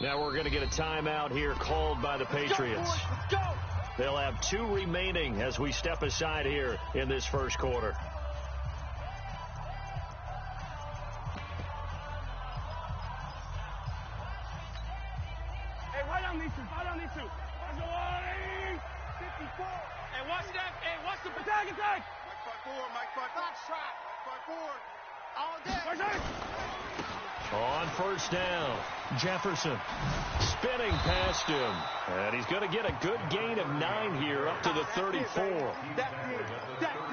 Now we're going to get a timeout here called by the Patriots. Let's go. They'll have 2 remaining as we step aside here in this first quarter. Hey, right on these two. Right on these two. 54. Hey, watch that. Hey, watch the attack. Mike 5-4, Mike 5-4. Box trap. 5-4. All day. On first down, Jefferson spinning past him. And he's going to get a good gain of 9 here up to the 34.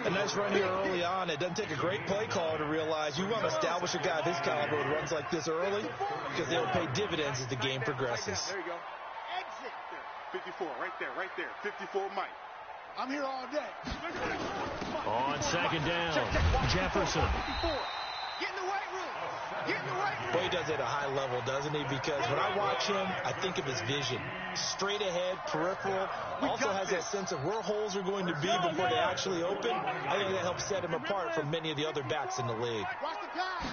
A nice run here early on. It doesn't take a great play caller to realize you want to establish a guy of his caliber with runs like this early because they'll pay dividends as the game progresses. There you go. Exit. 54, right there. 54, Mike. I'm here all day. On second down, Jefferson. Get in the weight room. Get in the weight room. Well, he does it at a high level, doesn't he? Because when I watch him, I think of his vision. Straight ahead, peripheral. Also has that sense of where holes are going to be before they actually open. I think that helps set him apart from many of the other backs in the league. Watch the pass.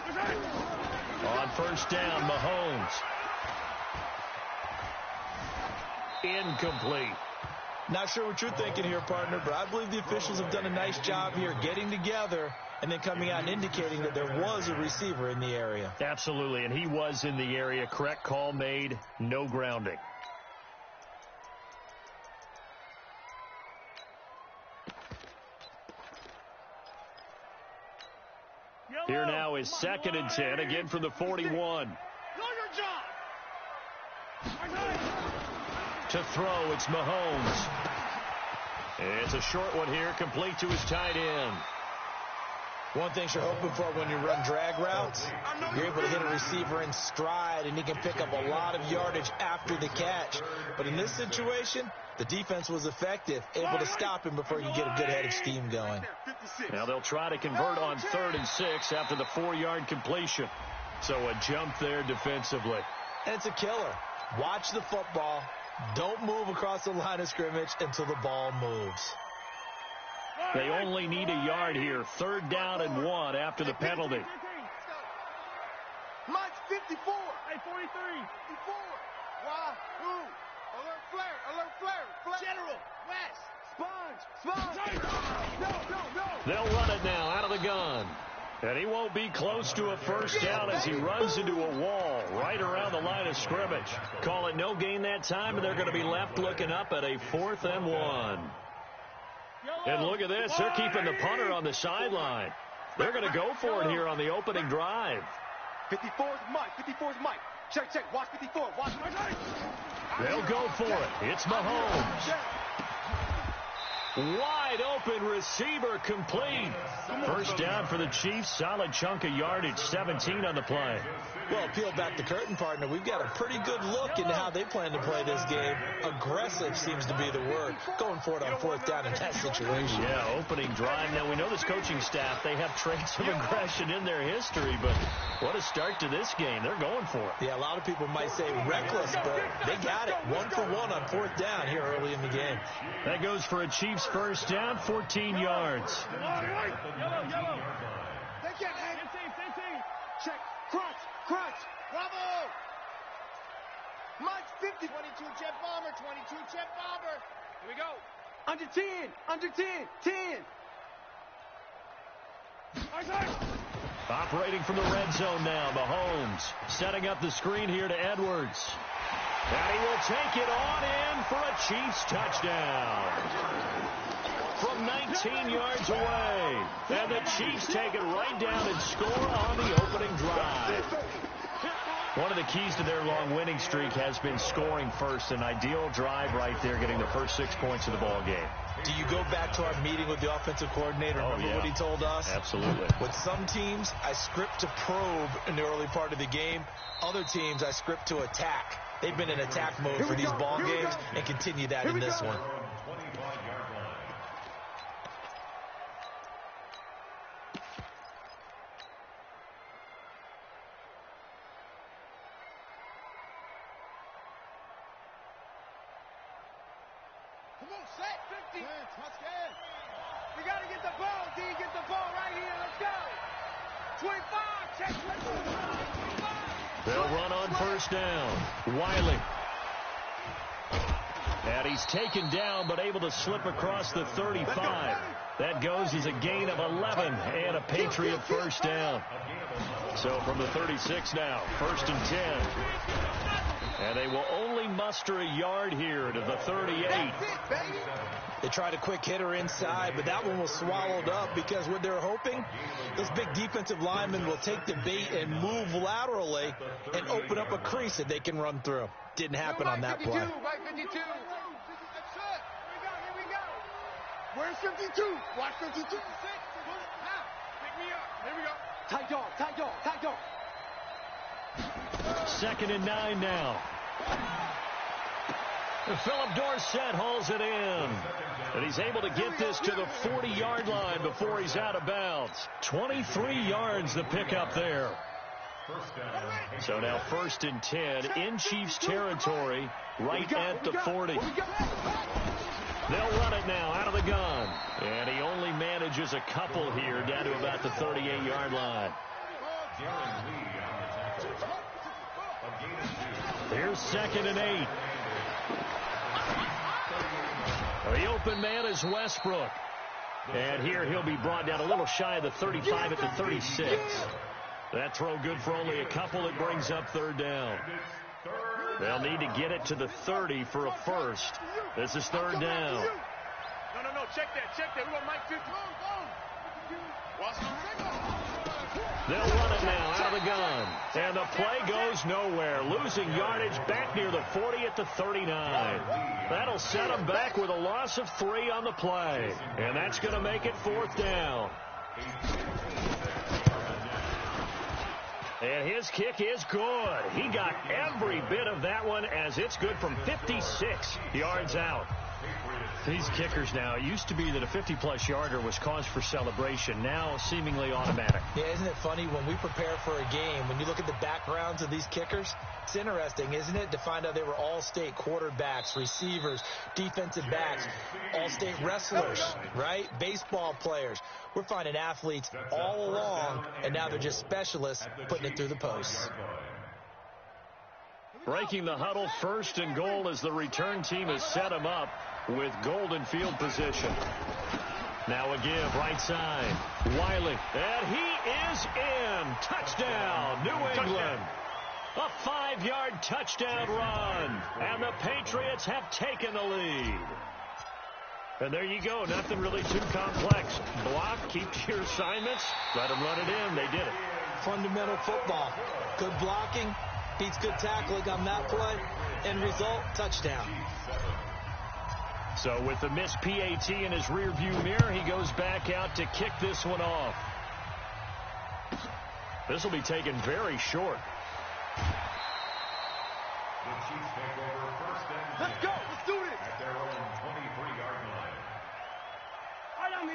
On first down, Mahomes. Incomplete. Not sure what you're thinking here, partner, but I believe the officials have done a nice job here getting together and then coming out and indicating that there was a receiver in the area. Absolutely, and he was in the area. Correct call made, no grounding. Here now is 2nd and 10, again from the 41. Know your job. To throw, it's Mahomes. It's a short one here, complete to his tight end. One thing you're hoping for when you run drag routes, you're able to hit a receiver in stride, and he can pick up a lot of yardage after the catch. But in this situation, the defense was effective, able to stop him before he could get a good head of steam going. Now they'll try to convert on 3rd and 6 after the 4-yard completion. So a jump there defensively. And it's a killer. Watch the football. Don't move across the line of scrimmage until the ball moves. They only need a yard here. 3rd down and 1 after the penalty. Mike's 54. Hey, 43. 54. Why? Who? Alert flare. General. West. Sponge. No. They'll run it now out of the gun. And he won't be close to a first down as he runs into a wall right around the line of scrimmage. Call it no gain that time, and they're going to be left looking up at a 4th and 1. And look at this. They're keeping the punter on the sideline. They're going to go for it here on the opening drive. 54's Mike. Check. Watch 54. Watch. They'll go for it. It's Mahomes. Wide open receiver complete. First down for the Chiefs. Solid chunk of yardage. 17 on the play. Well, peel back the curtain, partner. We've got a pretty good look into how they plan to play this game. Aggressive seems to be the word. Going for it on 4th down in that situation. Yeah, opening drive. Now, we know this coaching staff, they have traits of aggression in their history, but what a start to this game. They're going for it. Yeah, a lot of people might say reckless, but they got it. 1 for 1 on 4th down here early in the game. That goes for a Chiefs first down, 14 yards. Yellow. Take it, Hank. Check. Crutch. Bravo. Mike's 50. 22 jet bomber. Here we go. Under 10. 10. Operating from the red zone now, Mahomes setting up the screen here to Edwards. And he will take it on in for a Chiefs touchdown. From 19 yards away. And the Chiefs take it right down and score on the opening drive. One of the keys to their long winning streak has been scoring first. An ideal drive right there, getting the first 6 points of the ball game. Do you go back to our meeting with the offensive coordinator? Remember what he told us? Absolutely. With some teams, I script to probe in the early part of the game. Other teams, I script to attack. They've been in attack mode for these ball games and continue that in this one. Come on, set. 50. Touchdown. We got to get the ball, D. Get the ball right here. Let's go. 25. Check. 25. They'll run on first down. Wiley. And he's taken down, but able to slip across the 35. That goes as a gain of 11 and a Patriot first down. So from the 36 now, 1st and 10. And they will only muster a yard here to the 38. They tried a quick hitter inside, but that one was swallowed up because what they're hoping, this big defensive lineman will take the bait and move laterally and open up a crease that they can run through. Didn't happen on that play. Right 52. That's it. Here we go. Where's 52? Watch 52. Pick me up. Here we go. Tight dog, tight dog, tight dog. 2nd and 9 now. Philip Dorsett hauls it in. And he's able to get this to the 40-yard line before he's out of bounds. 23 yards the pickup there. So now 1st and 10 in Chiefs territory, right at the 40. They'll run it now out of the gun. And he only manages a couple here down to about the 38-yard line. Here's 2nd and 8. The open man is Westbrook. And here he'll be brought down a little shy of the 35 at the 36. That throw good for only a couple. It brings up 3rd down. They'll need to get it to the 30 for a first. This is 3rd down. No. Check that. We want Mike 50. They'll run it now out of the gun. And the play goes nowhere. Losing yardage back near the 40 at the 39. That'll set them back with a loss of 3 on the play. And that's going to make it 4th down. And his kick is good. He got every bit of that one as it's good from 56 yards out. These kickers now, it used to be that a 50-plus yarder was cause for celebration. Now seemingly automatic. Yeah, isn't it funny when we prepare for a game, when you look at the backgrounds of these kickers, it's interesting, isn't it, to find out they were all-state quarterbacks, receivers, defensive backs, all-state wrestlers, right? Baseball players. We're finding athletes all along, and now they're just specialists putting it through the posts. Breaking the huddle, 1st and goal as the return team has set him up with golden field position. Now a give, right side. Wiley, and he is in. Touchdown, New England. A 5-yard touchdown run. And the Patriots have taken the lead. And there you go. Nothing really too complex. Block, keep to your assignments. Let them run it in. They did it. Fundamental football. Good blocking. Beats good tackling on that play. End result, touchdown. So with the missed PAT in his rearview mirror, he goes back out to kick this one off. This will be taken very short. Let's go. Let's do this.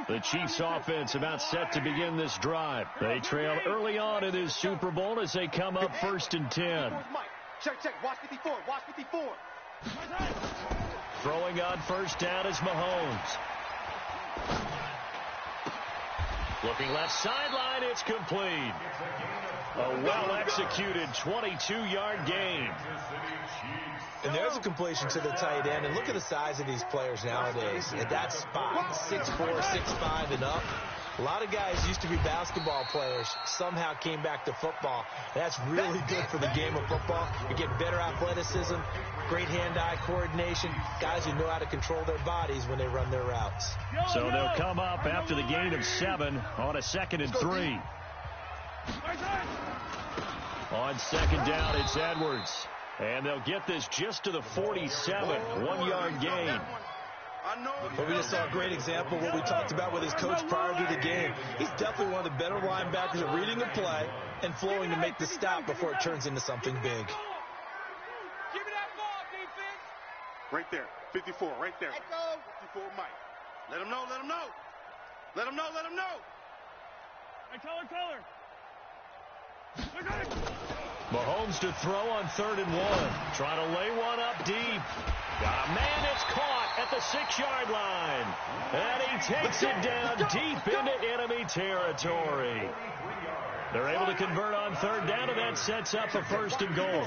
The Chiefs offense about set to begin this drive. They trail early on in this Super Bowl as they come up 1st and 10. Check. Watch 54. Watch 54. Throwing on first down is Mahomes. Looking left sideline, it's complete. A well-executed 22-yard gain. And there's a completion to the tight end. And look at the size of these players nowadays. At that spot, 6'4", 6'5", and up. A lot of guys used to be basketball players, somehow came back to football. That's really good for the game of football. You get better athleticism, great hand-eye coordination, guys who know how to control their bodies when they run their routes. So they'll come up after the gain of 7 on a 2nd and 3. On 2nd down, it's Edwards. And they'll get this just to the 47, 1-yard gain. But we just saw a great example of what we talked about with his coach prior to the game. He's definitely one of the better linebackers at reading a play and flowing to make the stop before it turns into something big. Give me that ball, defense. Right there. 54, right there. Let's go. 54, Mike. Let him know. Hey, color. Mahomes to throw on 3rd and 1. Trying to lay one up deep. Man, it's caught at the 6-yard line. And he takes it down deep into enemy territory. They're able to convert on third down, and that sets up a first and goal.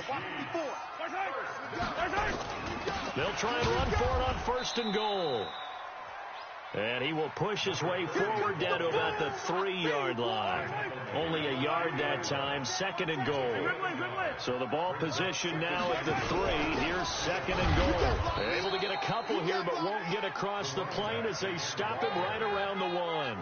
They'll try and run for it on first and goal. And he will push his way forward down to about the 3-yard line. Only a yard that time, second and goal. So the ball position now at the 3. Here's second and goal. They're able to get a couple here, but won't get across the plane as they stop him right around the 1.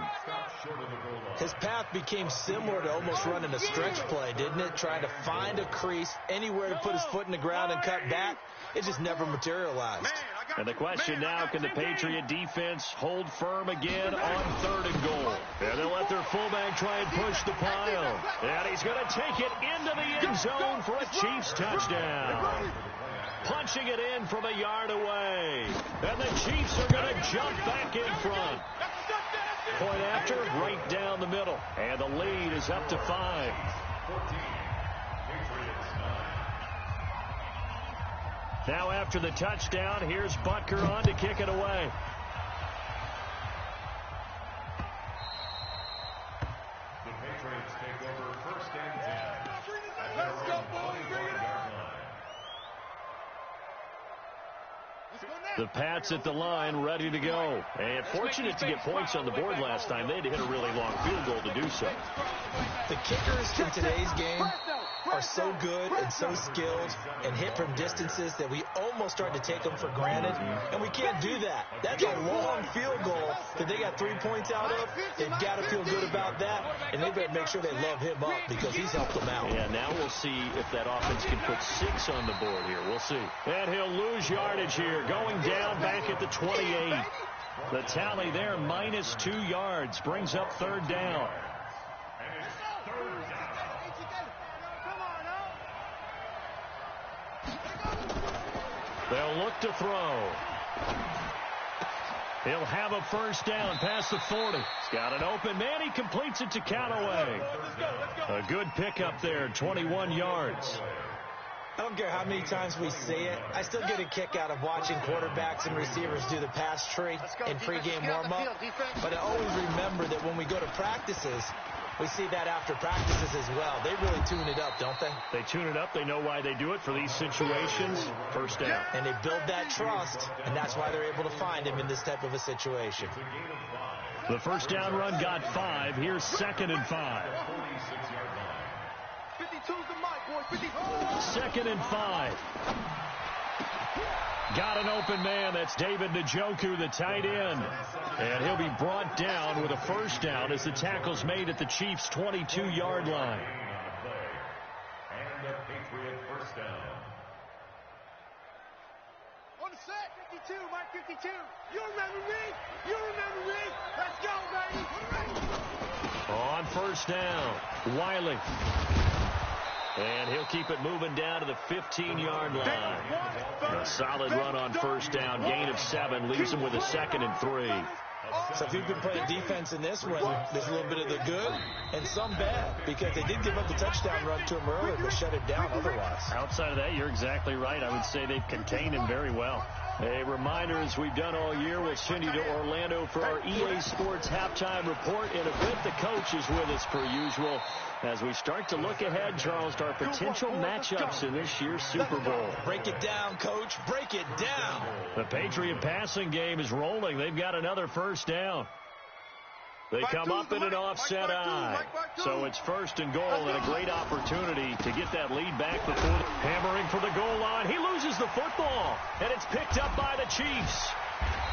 His path became similar to almost running a stretch play, didn't it? Trying to find a crease, anywhere to put his foot in the ground and cut back. It just never materialized. And the question now, can the Patriot defense hold firm again on third and goal? And they'll let their fullback try and push the pile. And he's going to take it into the end zone for a Chiefs touchdown. Punching it in from a yard away. And the Chiefs are going to jump back in front. Point after, right down the middle. And the lead is up to 5. Now after the touchdown, here's Butker on to kick it away. The Patriots take over first and 10. Let's go, boys. Bring it up. The Pats at the line, ready to go. And fortunate to get points on the board last time. They had to hit a really long field goal to do so. The kickers in today's game are so good and so skilled and hit from distances that we almost start to take them for granted, and we can't do that. That's a long field goal that they got 3 points out of. They've got to feel good about that, and they better make sure they love him up because he's helped them out. Yeah, now we'll see if that offense can put 6 on the board here. We'll see. And he'll lose yardage here, going down back at the 28. The tally there, minus 2 yards, brings up third down. They'll look to throw. He'll have a first down past the 40. He's got an open man. He completes it to Callaway. A good pickup there, 21 yards. I don't care how many times we see it. I still get a kick out of watching quarterbacks and receivers do the pass tree in pregame warm-up. But I always remember that when we go to practices, we see that after practices as well. They really tune it up, don't they? They tune it up. They know why they do it for these situations. First down. And they build that trust, and that's why they're able to find him in this type of a situation. The first down run got 5. Here's second and 5. 52's the mic, boy. 52. Second and 5. Got an open man. That's David Njoku, the tight end. And he'll be brought down with a first down as the tackle's made at the Chiefs' 22-yard line. And the Patriot first down. On the set, 52, Mike 52. You remember me? You remember me? Let's go, baby. On first down, Wiley. And he'll keep it moving down to the 15-yard line. A solid run on first down. Gain of 7 leaves him with a second and 3. So if you've been playing defense in this one, there's a little bit of the good and some bad, because they did give up the touchdown run to him earlier but shut it down otherwise. Outside of that, you're exactly right. I would say they've contained him very well. A reminder, as we've done all year, we'll send you to Orlando for our EA Sports halftime report. In a bit, the coach is with us per usual as we start to look ahead, Charles, to our potential matchups in this year's Super Bowl. Break it down, coach. Break it down. The Patriot passing game is rolling. They've got another first down. They come up in an offset eye. So it's first and goal and a great opportunity to get that lead back before hammering for the goal line. He loses the football, and it's picked up by the Chiefs.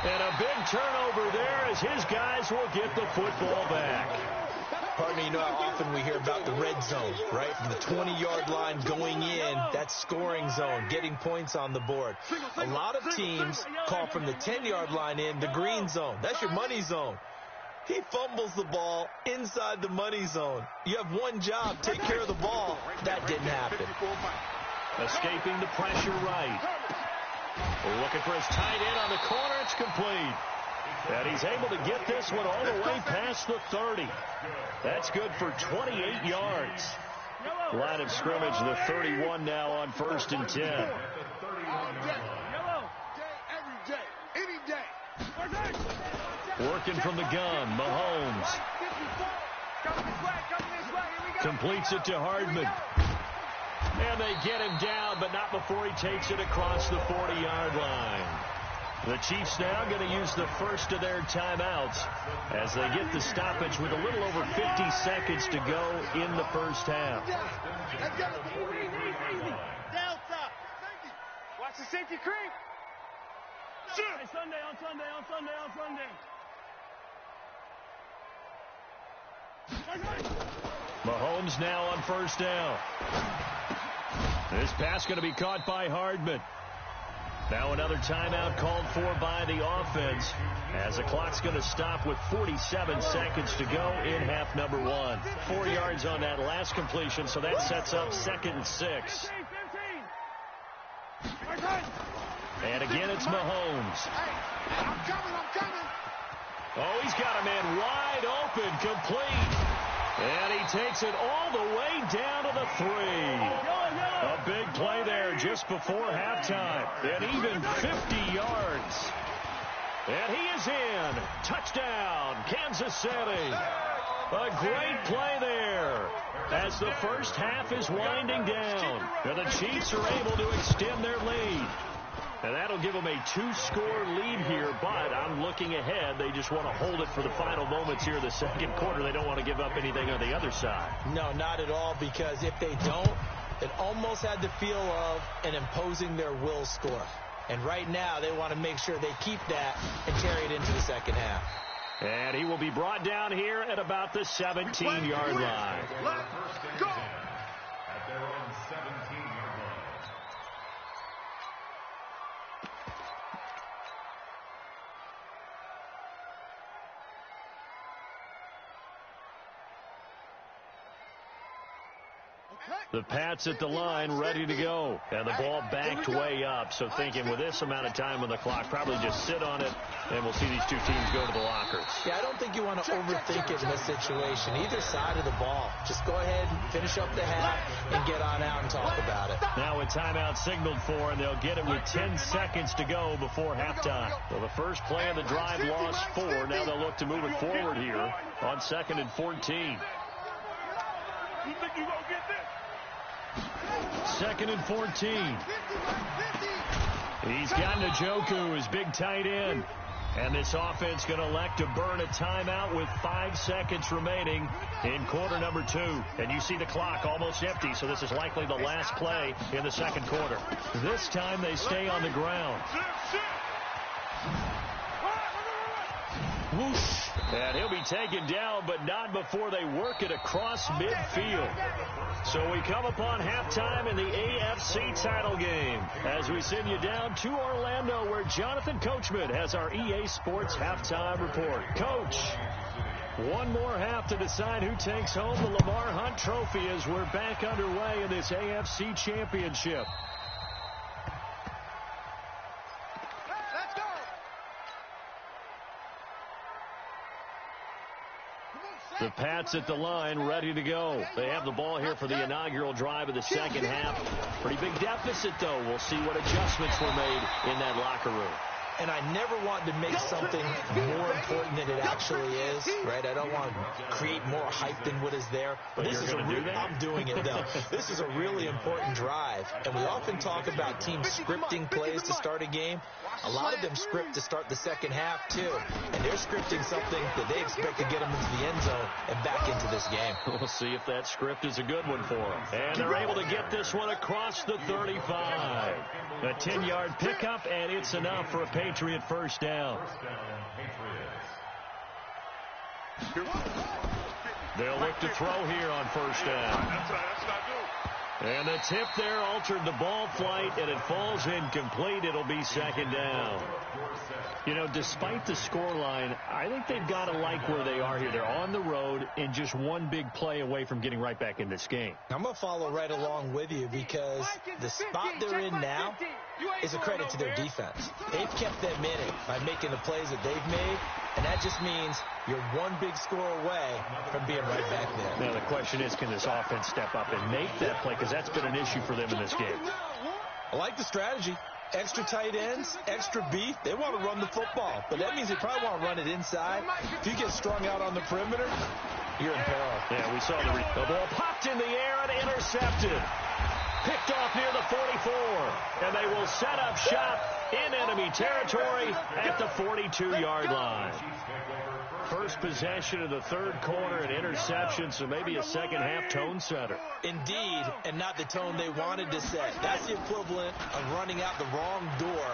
And a big turnover there as his guys will get the football back. Pardon me, you know how often we hear about the red zone, right? From the 20-yard line going in, that scoring zone, getting points on the board. A lot of teams call from the 10-yard line in the green zone. That's your money zone. He fumbles the ball inside the money zone. You have one job, take care of the ball. That didn't happen. Escaping the pressure right. Looking for his tight end on the corner. It's complete. And he's able to get this one all the way past the 30. That's good for 28 yards. Line of scrimmage, the 31 now on first and 10. Every day, any day. Working from the gun, Mahomes. Completes it to Hardman. And they get him down, but not before he takes it across the 40-yard line. The Chiefs now going to use the first of their timeouts as they get the stoppage with a little over 50 seconds to go in the first half. Delta. Watch the safety creep. Hey, Sunday. Mahomes now on first down. This pass going to be caught by Hardman. Now another timeout called for by the offense as the clock's going to stop with 47 seconds to go in half number 1. 4 yards on that last completion, so that sets up 2nd and 6. And again, it's Mahomes. I'm coming. Oh, he's got a man wide open, complete. And he takes it all the way down to the 3. A big play there just before halftime. And even 50 yards. And he is in. Touchdown, Kansas City. A great play there as the first half is winding down. And the Chiefs are able to extend their lead. And that'll give them a 2-score lead here, but I'm looking ahead. They just want to hold it for the final moments here in the second quarter. They don't want to give up anything on the other side. No, not at all, because if they don't, it almost had the feel of an imposing their will score. And right now, they want to make sure they keep that and carry it into the second half. And he will be brought down here at about the 17-yard line. Let's go. At their own 17-yard line. The Pats at the line, ready to go. And the ball backed way up. So thinking with this amount of time on the clock, probably just sit on it, and we'll see these two teams go to the lockers. Yeah, I don't think you want to overthink it in this situation. Either side of the ball. Just go ahead, finish up the half, and get on out and talk about it. Now a timeout signaled for, and they'll get it with 10 seconds to go before halftime. Well, the first play of the drive lost 4. Now they'll look to move it forward here on 2nd and 14. You think you gonna get this? 2nd and 14. He's got Njoku, his big tight end. And this offense going to elect to burn a timeout with 5 seconds remaining in quarter number 2. And you see the clock almost empty, so this is likely the last play in the second quarter. This time they stay on the ground. Whoosh. And he'll be taken down, but not before they work it across midfield. So we come upon halftime in the AFC title game as we send you down to Orlando, where Jonathan Coachman has our EA Sports halftime report. Coach, one more half to decide who takes home the Lamar Hunt Trophy as we're back underway in this AFC Championship. The Pats at the line, ready to go. They have the ball here for the inaugural drive of the second half. Pretty big deficit, though. We'll see what adjustments were made in that locker room. And I never want to make something more important than it actually is, right? I don't want to create more hype than what is there. But this is I'm doing it, though. This is a really important drive. And we often talk about teams scripting plays to start a game. A lot of them script to start the second half, too. And they're scripting something that they expect to get them into the end zone and back into this game. We'll see if that script is a good one for them. And they're able to get this one across the 35. A 10-yard pickup, and it's enough for a Patriot first down. They'll look to throw here on first down. And the tip there altered the ball flight, and it falls incomplete. It'll be second down. You know, despite the scoreline, I think they've got to like where they are here. They're on the road and just one big play away from getting right back in this game. I'm going to follow right along with you because the spot they're in now is a credit to their defense. They've kept them in it by making the plays that they've made, and that just means you're one big score away from being right back there. Now the question is, can this offense step up and make that play? Because that's been an issue for them in this game. I like the strategy. Extra tight ends, extra beef. They want to run the football, but that means they probably want to run it inside. If you get strung out on the perimeter, you're in peril. Yeah, we saw the ball popped in the air and intercepted. Picked off near the 44. And they will set up shop in enemy territory at the 42-yard line. First possession of the third quarter, an interception, so maybe a second-half tone setter. Indeed, and not the tone they wanted to set. That's the equivalent of running out the wrong door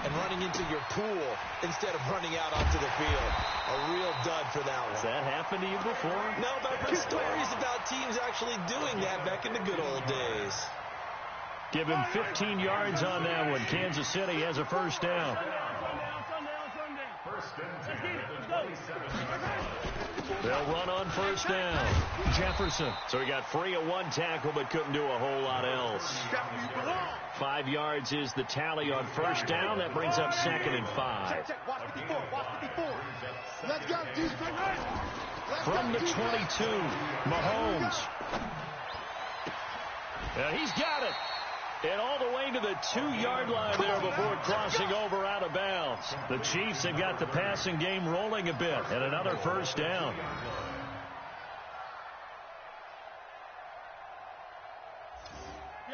and running into your pool instead of running out onto the field. A real dud for that one. Has that happened to you before? No, but I've heard stories about teams actually doing that back in the good old days. Give him 15 yards on that one. Kansas City has a first down. They'll run on first down. Jefferson. So he got free of one tackle but couldn't do a whole lot else. 5 yards is the tally on first down. That brings up 2nd and 5. Let's go, From the 22, Mahomes. And he's got it. And all the way to the 2-yard line there before crossing over out of bounds. The Chiefs have got the passing game rolling a bit. And another first down.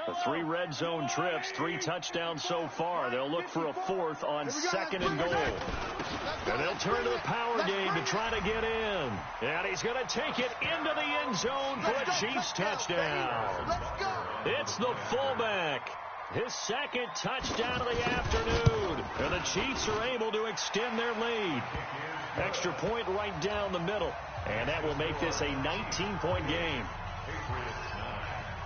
The 3 red zone trips, 3 touchdowns so far. They'll look for a 4th on 2nd and goal. And they'll turn to the power game to try to get in. And he's going to take it into the end zone for a Chiefs touchdown. It's the fullback. His 2nd touchdown of the afternoon. And the Chiefs are able to extend their lead. Extra point right down the middle. And that will make this a 19-point game.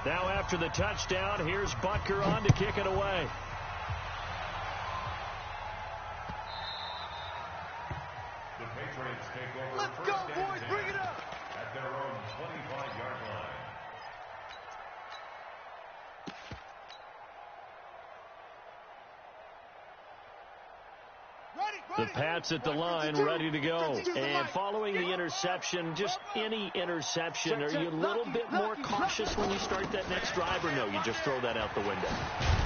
Now after the touchdown, here's Butker on to kick it away. The Patriots take over. Let's go, boys. Bring it up. At their own 25-yard line. The Pats at the line, ready to go. And following the interception, just any interception, are you a little bit more cautious when you start that next drive, or no, you just throw that out the window?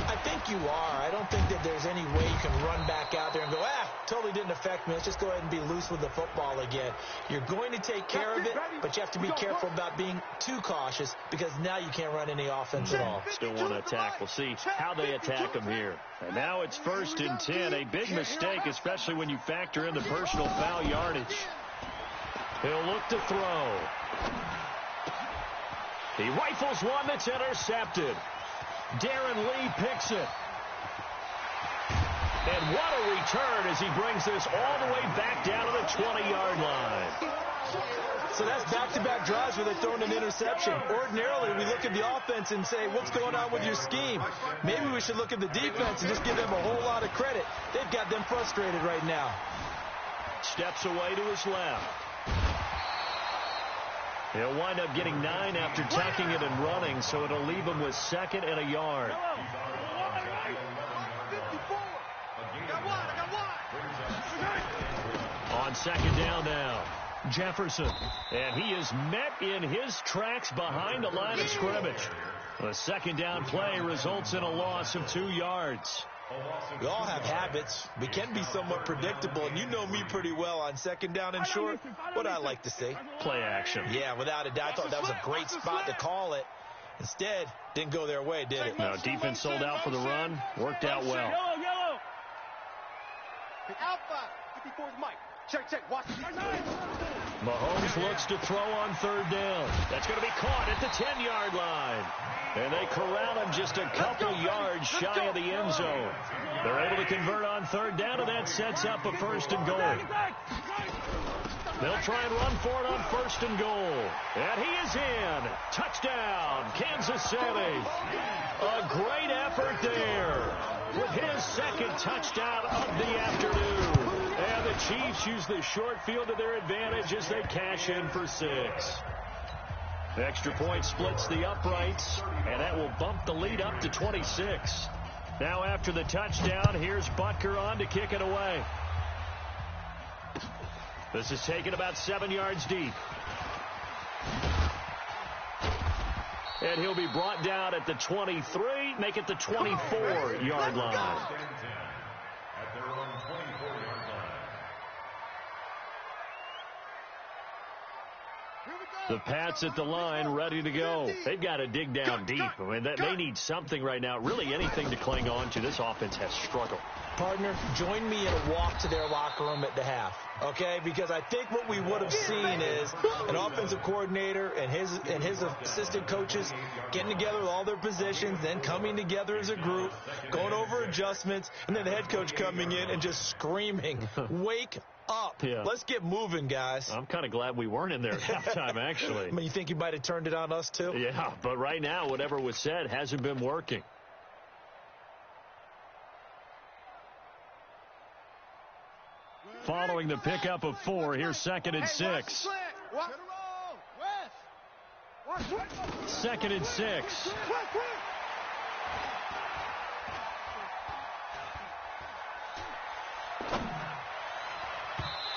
I think you are. I don't think that there's any way you can run back out there and go, totally didn't affect me. Let's just go ahead and be loose with the football again. You're going to take care of it, but you have to be careful about being too cautious because now you can't run any offense at all. Still want to attack. We'll see how they attack them here. And now it's 1st and 10. A big mistake, especially when you factor in the personal foul yardage. He'll look to throw. He rifles one that's intercepted. Darren Lee picks it. And what a return as he brings this all the way back down to the 20-yard line. So that's back-to-back drives where they've thrown an interception. Ordinarily, we look at the offense and say, what's going on with your scheme? Maybe we should look at the defense and just give them a whole lot of credit. They've got them frustrated right now. Steps away to his left. He'll wind up getting 9 after tacking it and running, so it'll leave him with 2nd and a yard. On 2nd down now, Jefferson. And he is met in his tracks behind the line of scrimmage. The 2nd down play results in a loss of 2 yards. We all have habits. We can be somewhat predictable, and you know me pretty well on 2nd down and short. What I like to say. Play action. Yeah, without a doubt. I thought that was a great spot to call it. Instead, didn't go their way, did it? No, defense sold out for the run. Worked out well. Yellow. Alpha. 54's Mike. Check. Watch. Mahomes looks to throw on 3rd down. That's going to be caught at the 10-yard line. And they corral him just a couple yards shy of the end zone. They're able to convert on 3rd down, and that sets up a 1st and goal. They'll try and run for it on 1st and goal. And he is in. Touchdown, Kansas City. A great effort there with his 2nd touchdown of the afternoon. And the Chiefs use the short field to their advantage as they cash in for 6. The extra point splits the uprights, and that will bump the lead up to 26. Now after the touchdown, here's Butker on to kick it away. This is taken about 7 yards deep. And he'll be brought down at the 23, make it the 24-yard line. At their own 24-yard line. Here we go. The Pats at the line, ready to go. They've got to dig down deep. I mean, they need something right now, really anything to cling on to. This offense has struggled. Partner, join me in a walk to their locker room at the half, okay? Because I think what we would have seen is an offensive coordinator and his assistant coaches getting together with all their positions, then coming together as a group, going over adjustments, and then the head coach coming in and just screaming, "Wake up. Yeah. Let's get moving, guys." I'm kind of glad we weren't in there at halftime, actually. I mean, you think you might have turned it on us, too? Yeah, but right now, whatever was said hasn't been working. Following the pickup of 4, here's 2nd and 6. 2nd and 6.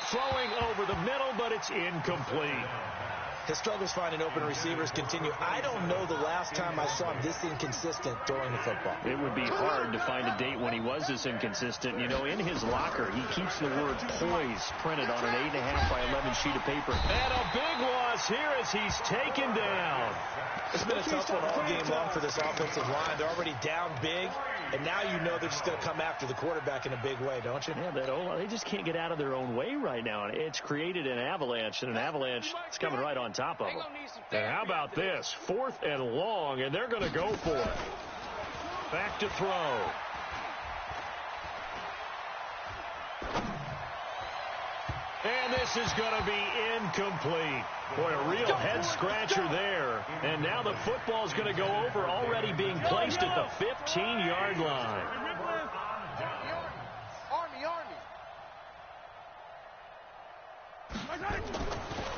Throwing over the middle, but it's incomplete. His struggles finding open receivers continue. I don't know the last time I saw him this inconsistent throwing the football. It would be hard to find a date when he was this inconsistent. You know, in his locker, he keeps the word poise printed on an 8.5 by 11 sheet of paper. And a big loss here as he's taken down. It's been a tough one all game long for this offensive line. They're already down big, and now you know they're just going to come after the quarterback in a big way, don't you? Yeah, they just can't get out of their own way right now. And it's created an avalanche, and an avalanche is coming right on top of them. And how about this? 4th and long, and they're going to go for it. Back to throw. And this is going to be incomplete. Boy, a real head-scratcher there. And now the football's going to go over, already being placed at the 15-yard line.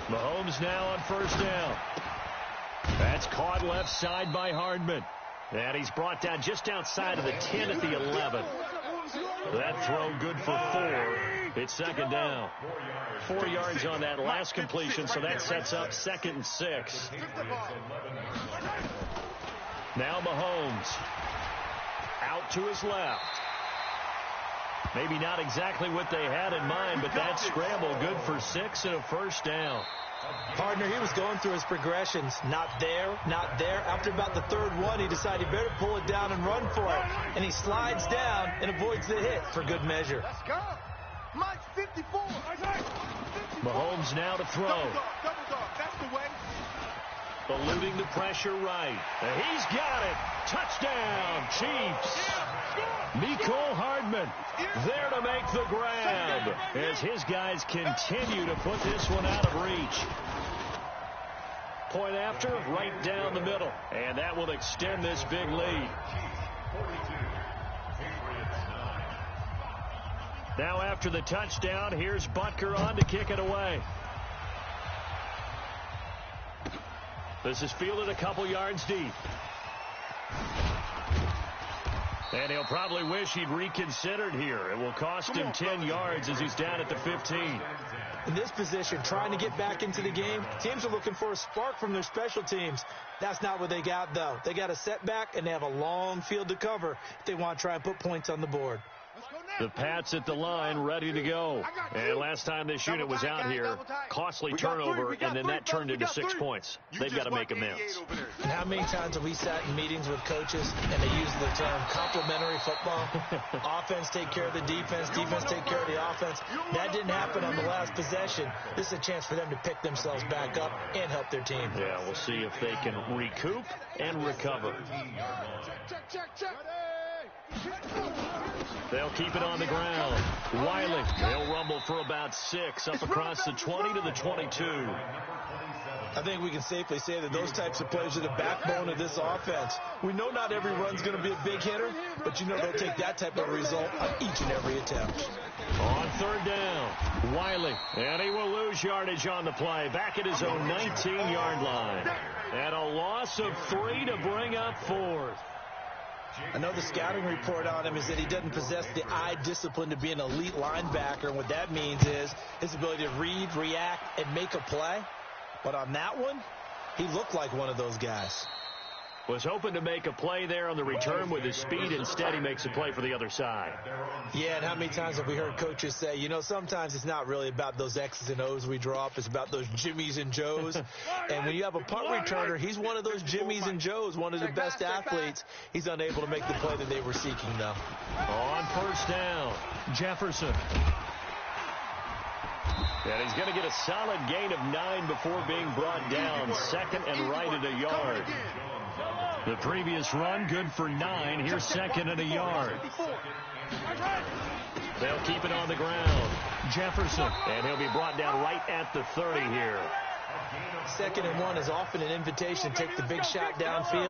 Mahomes now on 1st down. That's caught left side by Hardman. And he's brought down just outside of the 10 at the 11. That throw good for 4. It's 2nd down. 4 yards on that last completion, so that sets up 2nd and 6. Now Mahomes out to his left. Maybe not exactly what they had in mind, but that scramble good for 6 and a 1st down. Partner, he was going through his progressions. Not there, not there. After about the 3rd one, he decided he better pull it down and run for it. And he slides down and avoids the hit for good measure. Let's go. Mike 54. Mahomes now to throw. Double dog. That's the way. Eluding the pressure right. And he's got it. Touchdown, Chiefs. Mecole Hardman there to make the grab as his guys continue to put this one out of reach. Point after, right down the middle. And that will extend this big lead. Now after the touchdown, here's Butker on to kick it away. This is fielded a couple yards deep. And he'll probably wish he'd reconsidered here. It will cost him 10 yards as he's down at the 15. In this position, trying to get back into the game, teams are looking for a spark from their special teams. That's not what they got, though. They got a setback, and they have a long field to cover if they want to try and put points on the board. The Pats at the line, ready to go. And last time this unit was out here, costly turnover, and then that turned into 6 points. They've got to make amends. And how many times have we sat in meetings with coaches, and they use the term complementary football? Offense take care of the defense, defense take care of the offense. That didn't happen on the last possession. This is a chance for them to pick themselves back up and help their team. Yeah, we'll see if they can recoup and recover. Check. They'll keep it on the ground. Wiley, they'll rumble for about 6 up across the 20 to the 22. I think we can safely say that those types of plays are the backbone of this offense. We know not every run's going to be a big hitter, but you know they'll take that type of result on each and every attempt. On 3rd down, Wiley, and he will lose yardage on the play. Back at his own 19-yard line. And a loss of 3 to bring up 4th. I know the scouting report on him is that he doesn't possess the eye discipline to be an elite linebacker, and what that means is his ability to read, react, and make a play. But on that one, he looked like one of those guys. Was hoping to make a play there on the return with his speed. Instead, he makes a play for the other side. Yeah, and how many times have we heard coaches say, you know, sometimes it's not really about those X's and O's we draw up. It's about those Jimmies and Joes. And when you have a punt returner, he's one of those Jimmies and Joes, one of the best athletes. He's unable to make the play that they were seeking, though. On first down, Jefferson. And he's going to get a solid gain of 9 before being brought down. Second and right at a yard. The previous run, good for 9. Here's second and a yard. They'll keep it on the ground. Jefferson. And he'll be brought down right at the 30 here. Second and 1 is often an invitation to take the big shot downfield.